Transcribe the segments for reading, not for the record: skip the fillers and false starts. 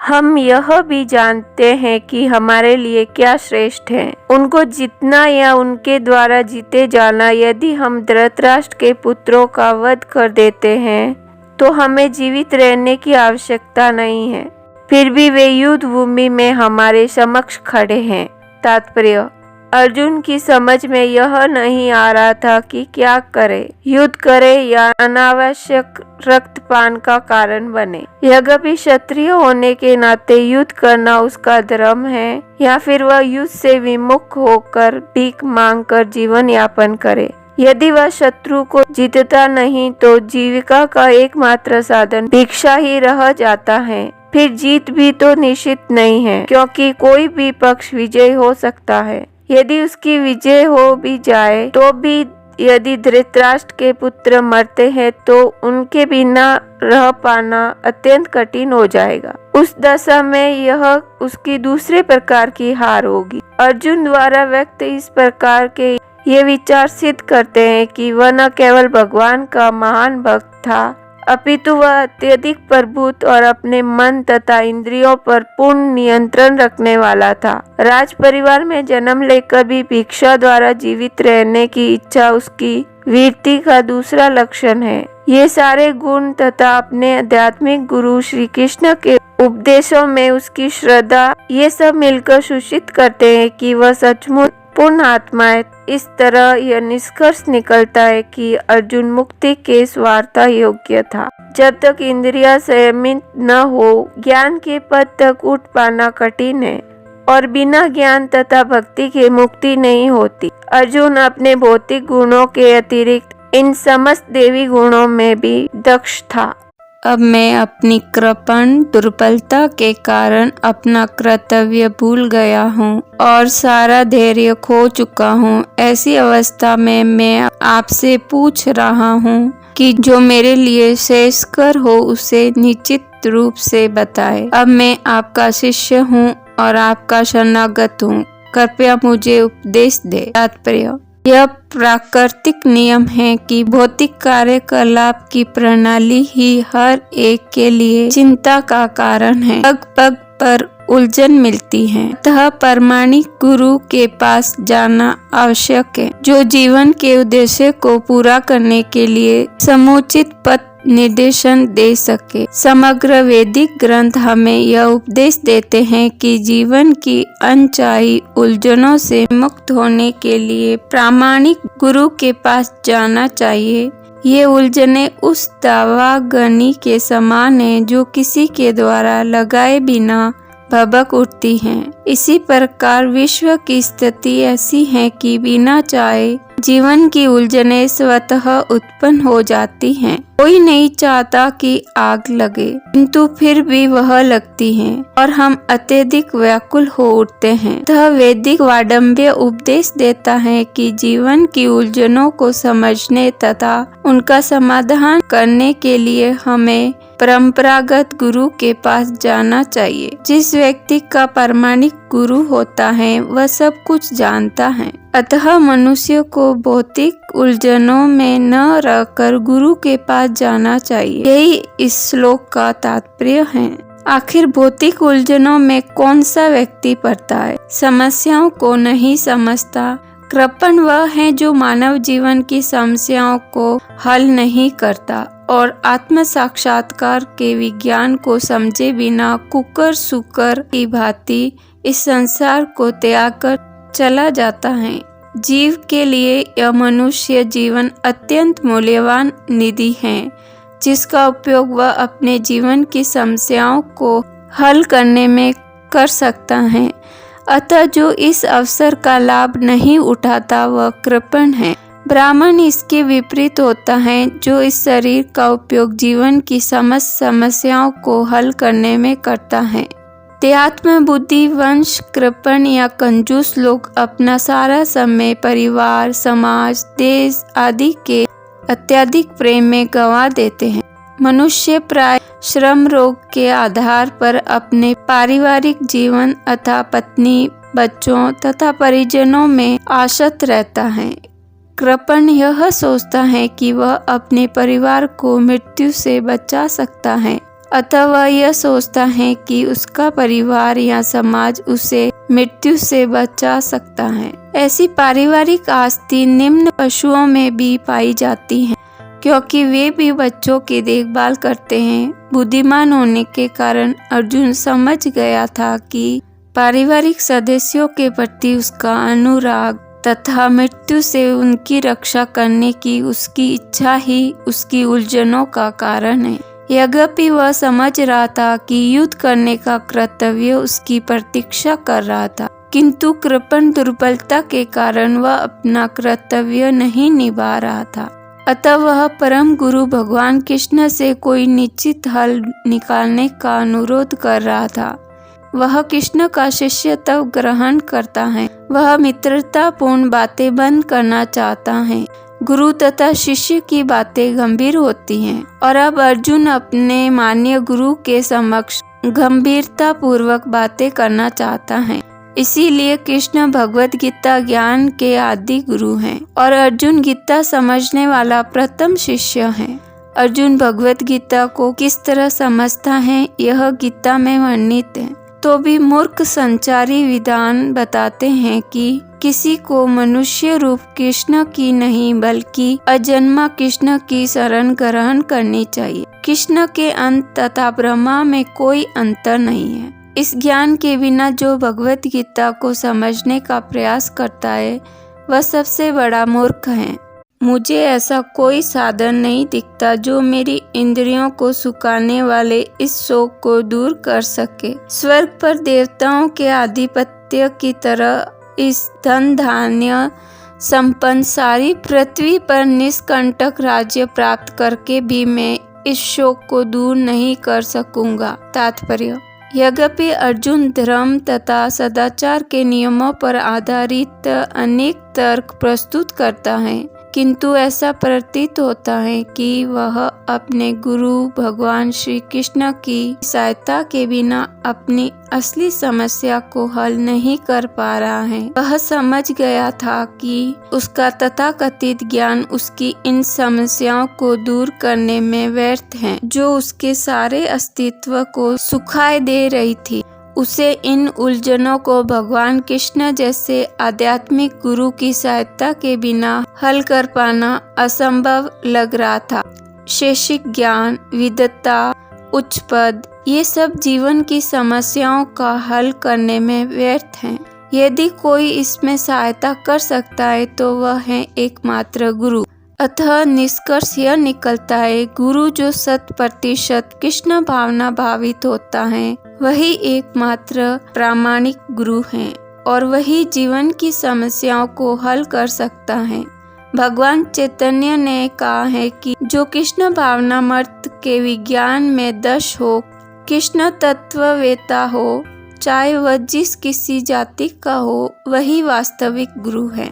हम यह भी जानते हैं कि हमारे लिए क्या श्रेष्ठ है, उनको जीतना या उनके द्वारा जीते जाना। यदि हम धृतराष्ट्र के पुत्रों का वध कर देते हैं तो हमें जीवित रहने की आवश्यकता नहीं है, फिर भी वे युद्ध भूमि में हमारे समक्ष खड़े हैं। तात्पर्य: अर्जुन की समझ में यह नहीं आ रहा था कि क्या करे, युद्ध करे या अनावश्यक रक्तपान का कारण बने। यद्यपि क्षत्रिय होने के नाते युद्ध करना उसका धर्म है, या फिर वह युद्ध से विमुख होकर भीख मांगकर जीवन यापन करे। यदि वह शत्रु को जीतता नहीं तो जीविका का एकमात्र साधन भिक्षा ही रह जाता है। फिर जीत भी तो निश्चित नहीं है, क्योंकि कोई भी पक्ष विजयी हो सकता है। यदि उसकी विजय हो भी जाए तो भी यदि धृतराष्ट्र के पुत्र मरते हैं तो उनके बिना रह पाना अत्यंत कठिन हो जाएगा। उस दशा में यह उसकी दूसरे प्रकार की हार होगी। अर्जुन द्वारा व्यक्त इस प्रकार के ये विचार सिद्ध करते हैं कि वह न केवल भगवान का महान भक्त था, अपितु वह अत्यधिक प्रभुत और अपने मन तथा इंद्रियों पर पूर्ण नियंत्रण रखने वाला था। राज परिवार में जन्म लेकर भी भिक्षा द्वारा जीवित रहने की इच्छा उसकी वीरता का दूसरा लक्षण है। ये सारे गुण तथा अपने आध्यात्मिक गुरु श्री कृष्ण के उपदेशों में उसकी श्रद्धा, ये सब मिलकर सूचित करते हैं कि वह सचमुच पूर्ण आत्मा है। इस तरह यह निष्कर्ष निकलता है कि अर्जुन मुक्ति के स्वार्थ योग्य था। जब तक इंद्रियां संयमित न हो, ज्ञान के पद तक उठ पाना कठिन है, और बिना ज्ञान तथा भक्ति के मुक्ति नहीं होती। अर्जुन अपने भौतिक गुणों के अतिरिक्त इन समस्त देवी गुणों में भी दक्ष था। अब मैं अपनी कृपण दुर्बलता के कारण अपना कर्तव्य भूल गया हूँ और सारा धैर्य खो चुका हूँ। ऐसी अवस्था में मैं आपसे पूछ रहा हूँ कि जो मेरे लिए श्रेयस्कर हो उसे निश्चित रूप से बताए। अब मैं आपका शिष्य हूँ और आपका शरणागत हूँ, कृपया मुझे उपदेश दे। तात्पर्य: यह प्राकृतिक नियम है कि भौतिक कार्यकलाप की प्रणाली ही हर एक के लिए चिंता का कारण है। पग पग पर उलझन मिलती है, अतः प्रामाणिक गुरु के पास जाना आवश्यक है, जो जीवन के उद्देश्य को पूरा करने के लिए समुचित पथ निर्देशन दे सके। समग्र वैदिक ग्रंथ हमें यह उपदेश देते हैं कि जीवन की अनचाही उलझनों से मुक्त होने के लिए प्रामाणिक गुरु के पास जाना चाहिए। ये उलझनें उस दावाग्नि के समान है जो किसी के द्वारा लगाए बिना भभक उठती हैं। इसी प्रकार विश्व की स्थिति ऐसी है कि बिना चाहे जीवन की उलझनें स्वतः उत्पन्न हो जाती हैं। कोई नहीं चाहता कि आग लगे, किंतु फिर भी वह लगती है और हम अत्यधिक व्याकुल हो उठते हैं। यह वैदिक वाडम्य उपदेश देता है कि जीवन की उलझनों को समझने तथा उनका समाधान करने के लिए हमें परंपरागत गुरु के पास जाना चाहिए। जिस व्यक्ति का प्रामाणिक गुरु होता है वह सब कुछ जानता है, अतः मनुष्य को भौतिक उलझनों में न रहकर गुरु के पास जाना चाहिए। यही इस श्लोक का तात्पर्य है। आखिर भौतिक उलझनों में कौन सा व्यक्ति पड़ता है? समस्याओं को नहीं समझता। कृपण वह है जो मानव जीवन की समस्याओं को हल नहीं करता और आत्म साक्षात्कार के विज्ञान को समझे बिना कुकर सुकर की भांति इस संसार को त्याग कर चला जाता है। जीव के लिए यह मनुष्य जीवन अत्यंत मूल्यवान निधि है, जिसका उपयोग वह अपने जीवन की समस्याओं को हल करने में कर सकता है। अतः जो इस अवसर का लाभ नहीं उठाता वह कृपण है। ब्राह्मण इसके विपरीत होता है, जो इस शरीर का उपयोग जीवन की समस्त समस्याओं को हल करने में करता है। देहात्म बुद्धि वंश कृपण या कंजूस लोग अपना सारा समय परिवार, समाज, देश आदि के अत्यधिक प्रेम में गंवा देते हैं। मनुष्य प्राय श्रम रोग के आधार पर अपने पारिवारिक जीवन अथवा पत्नी, बच्चों तथा परिजनों में आश्रित रहता है। कृपण यह सोचता है कि वह अपने परिवार को मृत्यु से बचा सकता है अतः वह यह सोचता है कि उसका परिवार या समाज उसे मृत्यु से बचा सकता है। ऐसी पारिवारिक आस्ति निम्न पशुओं में भी पाई जाती है, क्योंकि वे भी बच्चों की देखभाल करते हैं। बुद्धिमान होने के कारण अर्जुन समझ गया था कि पारिवारिक सदस्यों के प्रति उसका अनुराग तथा मृत्यु से उनकी रक्षा करने की उसकी इच्छा ही उसकी उलझनों का कारण है। यद्यपि वह समझ रहा था कि युद्ध करने का कर्तव्य उसकी प्रतीक्षा कर रहा था, किंतु कृपण दुर्बलता के कारण वह अपना कर्तव्य नहीं निभा रहा था। अतः वह परम गुरु भगवान कृष्ण से कोई निश्चित हल निकालने का अनुरोध कर रहा था। वह कृष्ण का शिष्य तब ग्रहण करता है। वह मित्रतापूर्ण बातें बंद करना चाहता है। गुरु तथा शिष्य की बातें गंभीर होती हैं और अब अर्जुन अपने माननीय गुरु के समक्ष गंभीरता पूर्वक बातें करना चाहता है। इसीलिए कृष्ण भगवत गीता ज्ञान के आदि गुरु हैं और अर्जुन गीता समझने वाला प्रथम शिष्य है। अर्जुन भगवत गीता को किस तरह समझता है यह गीता में वर्णित है। तो भी मूर्ख संचारी विधान बताते हैं कि किसी को मनुष्य रूप कृष्ण की नहीं बल्कि अजन्मा कृष्ण की शरण ग्रहण करनी चाहिए। कृष्ण के अंत तथा ब्रह्मा में कोई अंतर नहीं है। इस ज्ञान के बिना जो भगवत गीता को समझने का प्रयास करता है वह सबसे बड़ा मूर्ख है। मुझे ऐसा कोई साधन नहीं दिखता जो मेरी इंद्रियों को सुखाने वाले इस शोक को दूर कर सके। स्वर्ग पर देवताओं के आधिपत्य की तरह इस धन धान्य संपन्न सारी पृथ्वी पर निष्कंटक राज्य प्राप्त करके भी मैं इस शोक को दूर नहीं कर सकूंगा। तात्पर्य: यद्यपि अर्जुन धर्म तथा सदाचार के नियमों पर आधारित अनेक तर्क प्रस्तुत करता है, किंतु ऐसा प्रतीत होता है कि वह अपने गुरु भगवान श्री कृष्ण की सहायता के बिना अपनी असली समस्या को हल नहीं कर पा रहा है। वह समझ गया था कि उसका तथाकथित ज्ञान उसकी इन समस्याओं को दूर करने में व्यर्थ है, जो उसके सारे अस्तित्व को सुखाए दे रही थी। उसे इन उलझनों को भगवान कृष्ण जैसे आध्यात्मिक गुरु की सहायता के बिना हल कर पाना असंभव लग रहा था। शैक्षिक ज्ञान, विद्वता, उच्च पद, ये सब जीवन की समस्याओं का हल करने में व्यर्थ हैं। यदि कोई इसमें सहायता कर सकता है तो वह है एकमात्र गुरु। अतः निष्कर्ष यह निकलता है, गुरु जो 100% कृष्ण भावना भावित होता है वही एकमात्र प्रामाणिक गुरु हैं और वही जीवन की समस्याओं को हल कर सकता है। भगवान चैतन्य ने कहा है कि जो कृष्ण भावनामृत के विज्ञान में दक्ष हो, कृष्ण तत्ववेता हो, चाहे वह जिस किसी जाति का हो, वही वास्तविक गुरु है।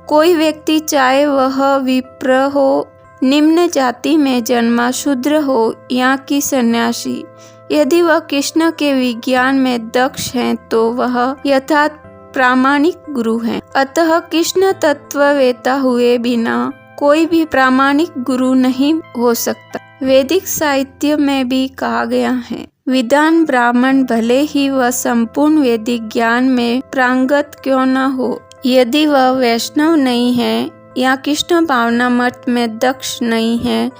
कोई व्यक्ति चाहे वह विप्र हो, निम्न जाति में जन्मा शूद्र हो या कि सन्यासी, यदि वह कृष्ण के विज्ञान में दक्ष है तो वह यथार्थ प्रामाणिक गुरु है। अतः कृष्ण तत्ववेता हुए बिना कोई भी प्रामाणिक गुरु नहीं हो सकता। वैदिक साहित्य में भी कहा गया है, विद्वान ब्राह्मण भले ही वह संपूर्ण वैदिक ज्ञान में प्रांगत क्यों न हो, यदि वह वैष्णव नहीं है या कृष्ण भावनामृत में दक्ष नहीं है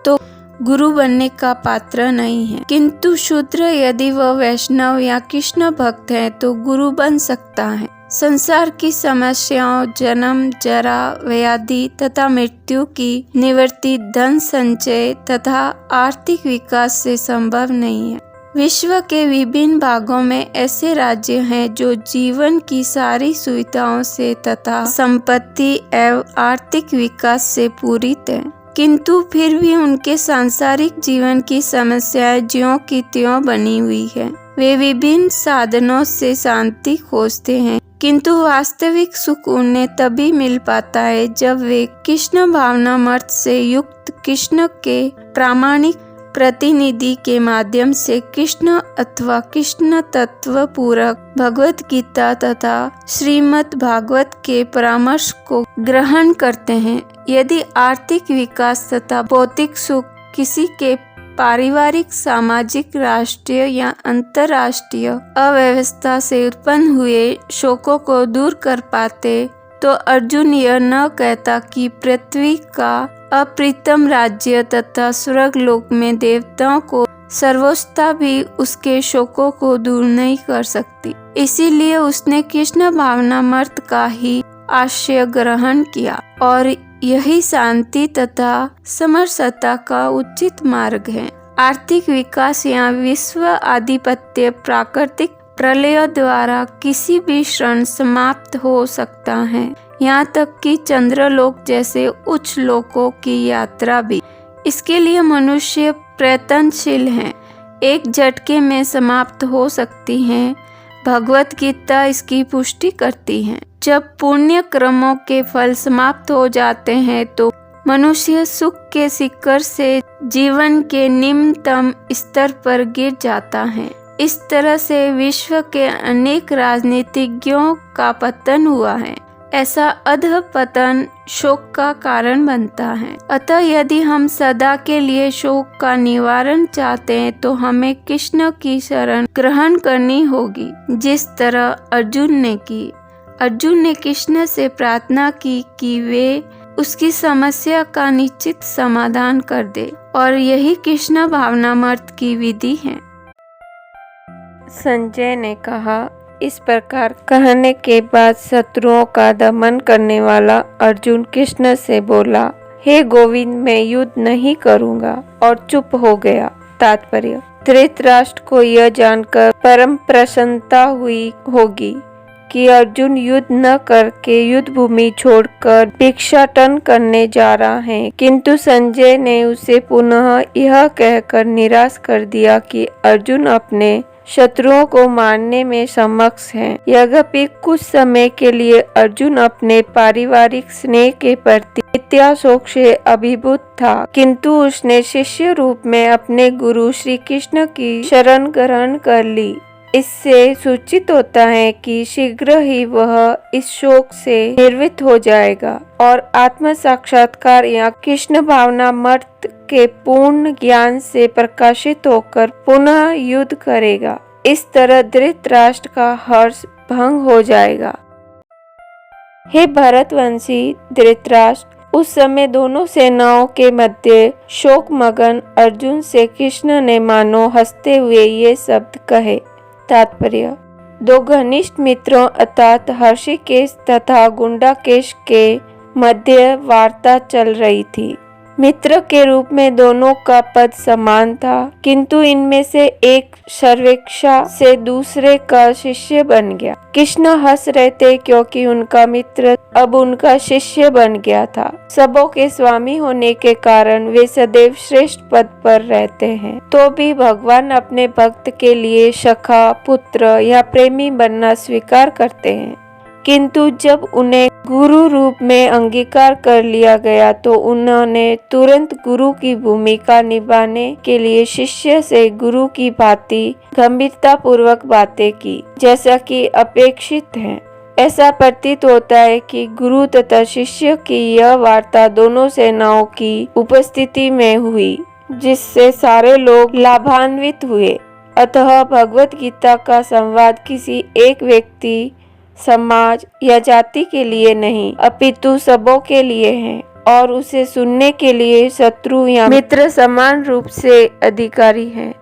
तो गुरु बनने का पात्र नहीं है। किंतु शूद्र यदि वह वैष्णव या कृष्ण भक्त है तो गुरु बन सकता है। संसार की समस्याओं, जन्म, जरा, व्याधि तथा मृत्यु की निवृत्ति धन संचय तथा आर्थिक विकास से संभव नहीं है। विश्व के विभिन्न भागों में ऐसे राज्य हैं जो जीवन की सारी सुविधाओं से तथा संपत्ति एवं आर्थिक विकास से पूरित हैं, किंतु फिर भी उनके सांसारिक जीवन की समस्याएं ज्यों की त्यों बनी हुई है। वे विभिन्न साधनों से शांति खोजते हैं, किंतु वास्तविक सुख उन्हें तभी मिल पाता है जब वे कृष्ण भावनामृत से युक्त कृष्ण के प्रामाणिक प्रतिनिधि के माध्यम से कृष्ण अथवा कृष्ण तत्व पूरक भगवत गीता तथा श्रीमद् भागवत के परामर्श को ग्रहण करते हैं। यदि आर्थिक विकास तथा भौतिक सुख किसी के पारिवारिक, सामाजिक, राष्ट्रीय या अंतर्राष्ट्रीय अव्यवस्था से उत्पन्न हुए शोकों को दूर कर पाते, तो अर्जुन यह न कहता कि पृथ्वी का अप्रीतम राज्य तथा स्वर्गलोक में देवताओं को सर्वोच्चता भी उसके शोकों को दूर नहीं कर सकती। इसीलिए उसने कृष्ण भावनामृत का ही आश्रय ग्रहण किया और यही शांति तथा समरसता का उचित मार्ग है। आर्थिक विकास या विश्व आधिपत्य प्राकृतिक प्रलय द्वारा किसी भी क्षण समाप्त हो सकता है, यहाँ तक कि चंद्रलोक जैसे उच्च लोकों की यात्रा भी। इसके लिए मनुष्य प्रयत्नशील है, एक झटके में समाप्त हो सकती है। भगवत गीता इसकी पुष्टि करती है। जब पुण्य कर्मों के फल समाप्त हो जाते हैं तो मनुष्य सुख के शिखर से जीवन के निम्नतम स्तर पर गिर जाता है। इस तरह से विश्व के अनेक राजनीतिज्ञों का पतन हुआ है। ऐसा अधःपतन शोक का कारण बनता है। अतः यदि हम सदा के लिए शोक का निवारण चाहते हैं तो हमें कृष्ण की शरण ग्रहण करनी होगी, जिस तरह अर्जुन ने की। अर्जुन ने कृष्ण से प्रार्थना की कि वे उसकी समस्या का निश्चित समाधान कर दे, और यही कृष्ण भावनामृत की विधि है। संजय ने कहा, इस प्रकार कहने के बाद शत्रुओं का दमन करने वाला अर्जुन कृष्ण से बोला, हे गोविंद, मैं युद्ध नहीं करूँगा, और चुप हो गया। तात्पर्य: धृतराष्ट्र को यह जानकर परम प्रसन्नता हुई होगी कि अर्जुन युद्ध न करके युद्ध भूमि छोड़कर भिक्षाटन करने जा रहा है, किंतु संजय ने उसे पुनः यह कहकर निराश कर दिया कि अर्जुन अपने शत्रुओं को मारने में समक्ष है। यद्यपि कुछ समय के लिए अर्जुन अपने पारिवारिक स्नेह के प्रति इत्याशोक से अभिभूत था, किंतु उसने शिष्य रूप में अपने गुरु श्री कृष्ण की शरण ग्रहण कर ली। इससे सूचित होता है कि शीघ्र ही वह इस शोक से निर्वृत्त हो जाएगा और आत्म साक्षात्कार या कृष्ण भावनामृत के पूर्ण ज्ञान से प्रकाशित होकर पुनः युद्ध करेगा। इस तरह धृतराष्ट्र का हर्ष भंग हो जाएगा। हे भरतवंशी धृतराष्ट्र, उस समय दोनों सेनाओं के मध्य शोकमगन अर्जुन से कृष्ण ने मानो हंसते हुए ये शब्द कहे। तात्पर्य: दो घनिष्ठ मित्रों अर्थात हर्षिकेश तथा गुंडाकेश के मध्य वार्ता चल रही थी। मित्र के रूप में दोनों का पद समान था, किंतु इनमें से एक सर्वेक्षा से दूसरे का शिष्य बन गया। कृष्ण हंस रहे थे क्योंकि उनका मित्र अब उनका शिष्य बन गया था। सबों के स्वामी होने के कारण वे सदैव श्रेष्ठ पद पर रहते हैं। तो भी भगवान अपने भक्त के लिए सखा, पुत्र या प्रेमी बनना स्वीकार करते हैं, किंतु जब उन्हें गुरु रूप में अंगीकार कर लिया गया तो उन्होंने तुरंत गुरु की भूमिका निभाने के लिए शिष्य से गुरु की भांति गंभीरता पूर्वक बातें की, जैसा कि अपेक्षित है। ऐसा प्रतीत होता है कि गुरु तथा शिष्य की यह वार्ता दोनों सेनाओं की उपस्थिति में हुई, जिससे सारे लोग लाभान्वित हुए। अतः भगवत गीता का संवाद किसी एक व्यक्ति, समाज या जाति के लिए नहीं, अपितु सबों के लिए है, और उसे सुनने के लिए शत्रु या मित्र समान रूप से अधिकारी हैं।